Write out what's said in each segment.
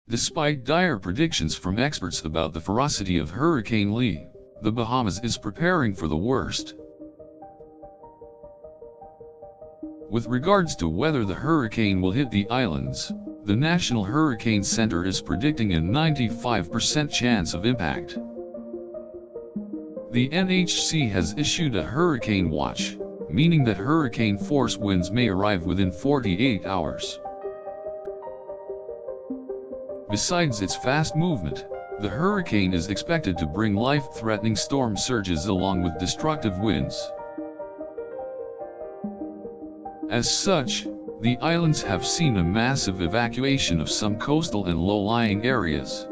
Despite dire predictions from experts about the ferocity of Hurricane Lee, the Bahamas is preparing for the worst. With regards to whether the hurricane will hit the islands, the National Hurricane Center is predicting a 95% chance of impact. The NHC has issued a hurricane watch, meaning that hurricane force winds may arrive within 48 hours. Besides its fast movement, the hurricane is expected to bring life-threatening storm surges along with destructive winds. As such, the islands have seen a massive evacuation of some coastal and low-lying areas.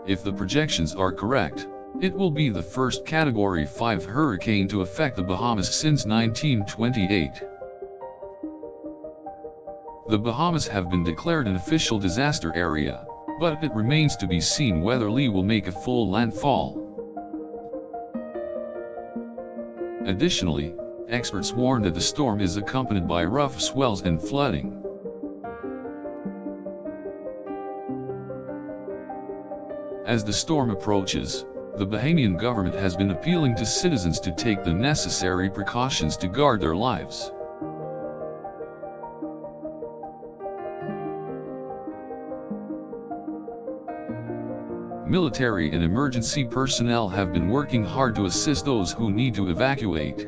If the projections are correct, it will be the first Category 5 hurricane to affect the Bahamas since 1928. The Bahamas have been declared an official disaster area, but it remains to be seen whether Lee will make a full landfall. Additionally, experts warn that the storm is accompanied by rough swells and flooding. As the storm approaches, the Bahamian government has been appealing to citizens to take the necessary precautions to guard their lives. Military and emergency personnel have been working hard to assist those who need to evacuate.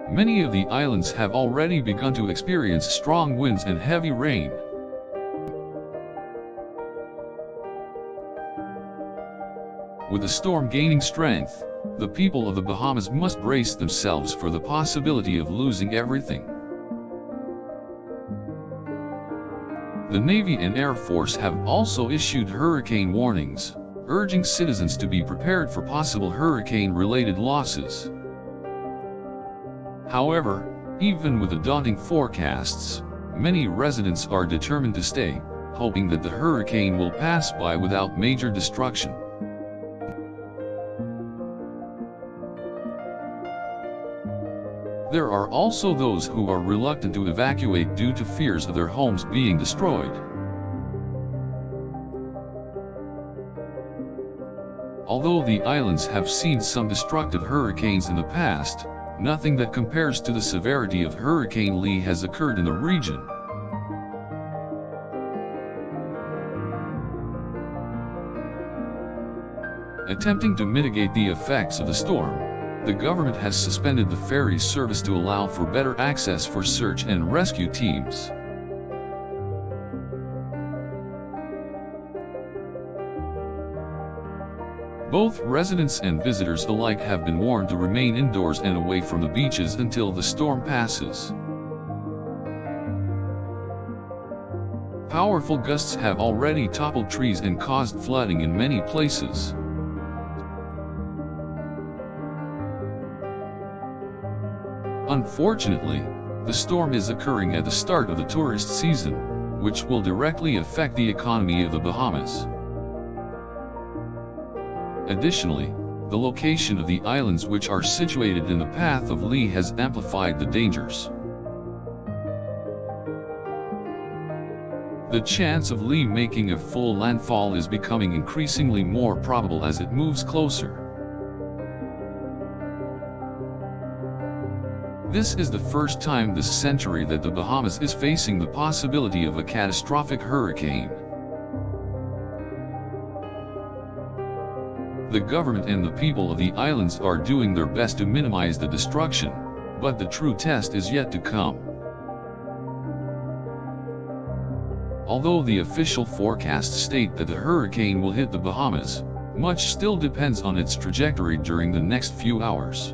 Many of the islands have already begun to experience strong winds and heavy rain. With the storm gaining strength, the people of the Bahamas must brace themselves for the possibility of losing everything. The Navy and Air Force have also issued hurricane warnings, urging citizens to be prepared for possible hurricane-related losses. However, even with the daunting forecasts, many residents are determined to stay, hoping that the hurricane will pass by without major destruction. There are also those who are reluctant to evacuate due to fears of their homes being destroyed. Although the islands have seen some destructive hurricanes in the past, nothing that compares to the severity of Hurricane Lee has occurred in the region. Attempting to mitigate the effects of the storm, the government has suspended the ferry service to allow for better access for search and rescue teams. Both residents and visitors alike have been warned to remain indoors and away from the beaches until the storm passes. Powerful gusts have already toppled trees and caused flooding in many places. Unfortunately, the storm is occurring at the start of the tourist season, which will directly affect the economy of the Bahamas. Additionally, the location of the islands which are situated in the path of Lee has amplified the dangers. The chance of Lee making a full landfall is becoming increasingly more probable as it moves closer. This is the first time this century that the Bahamas is facing the possibility of a catastrophic hurricane. The government and the people of the islands are doing their best to minimize the destruction, but the true test is yet to come. Although the official forecasts state that the hurricane will hit the Bahamas, much still depends on its trajectory during the next few hours.